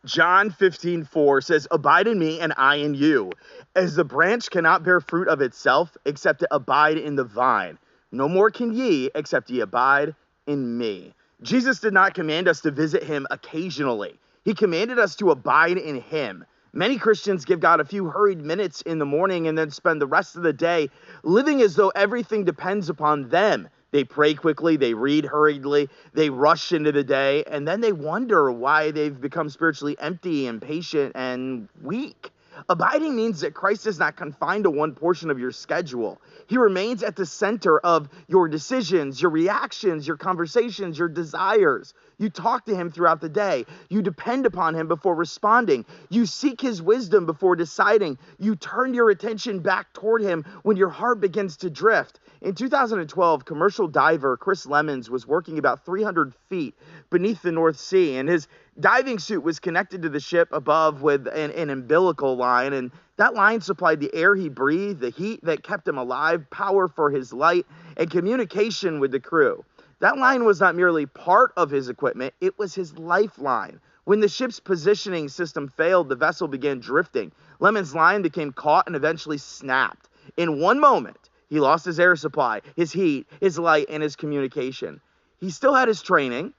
John 15:4 says, "Abide in me and I in you. As the branch cannot bear fruit of itself, except it abide in the vine. No more can ye, except ye abide in me." Jesus did not command us to visit him occasionally. He commanded us to abide in him. Many Christians give God a few hurried minutes in the morning and then spend the rest of the day living as though everything depends upon them. They pray quickly, they read hurriedly, they rush into the day, and then they wonder why they've become spiritually empty, impatient, and weak. Abiding means that Christ is not confined to one portion of your schedule. He remains at the center of your decisions, your reactions, your conversations, your desires. You talk to him throughout the day. You depend upon him before responding. You seek his wisdom before deciding. You turn your attention back toward him when your heart begins to drift. In 2012, commercial diver Chris Lemons was working about 300 feet beneath the North Sea, and his diving suit was connected to the ship above with an umbilical line, and that line supplied the air he breathed, the heat that kept him alive, power for his light, and communication with the crew. That line was not merely part of his equipment, it was his lifeline. When the ship's positioning system failed, the vessel began drifting. Lemon's line became caught and eventually snapped. In one moment, he lost his air supply, his heat, his light, and his communication. He still had his training.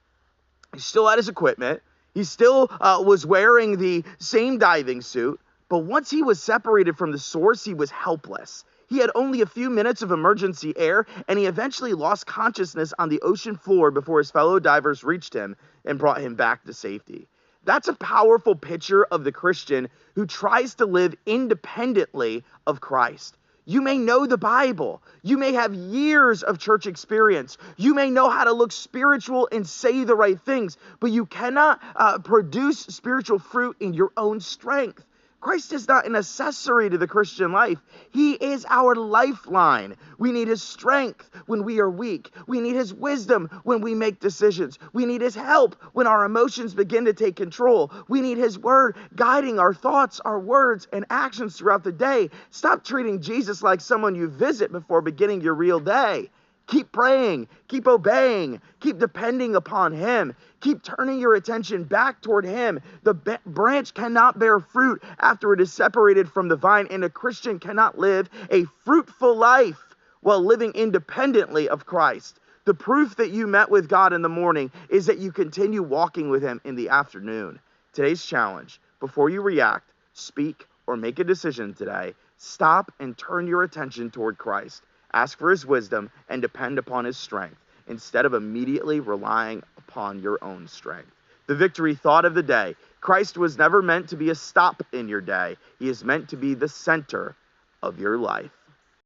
He still had his equipment. He still was wearing the same diving suit. But once he was separated from the source, he was helpless. He had only a few minutes of emergency air, and he eventually lost consciousness on the ocean floor before his fellow divers reached him and brought him back to safety. That's a powerful picture of the Christian who tries to live independently of Christ. You may know the Bible. You may have years of church experience. You may know how to look spiritual and say the right things, but you cannot produce spiritual fruit in your own strength. Christ is not an accessory to the Christian life. He is our lifeline. We need his strength when we are weak. We need his wisdom when we make decisions. We need his help when our emotions begin to take control. We need his word guiding our thoughts, our words, and actions throughout the day. Stop treating Jesus like someone you visit before beginning your real day. Keep praying, keep obeying, keep depending upon him. Keep turning your attention back toward him. The branch cannot bear fruit after it is separated from the vine, and a Christian cannot live a fruitful life while living independently of Christ. The proof that you met with God in the morning is that you continue walking with him in the afternoon. Today's challenge: before you react, speak, or make a decision today, stop and turn your attention toward Christ. Ask for his wisdom and depend upon his strength instead of immediately relying upon your own strength. The victory thought of the day: Christ was never meant to be a stop in your day. He is meant to be the center of your life.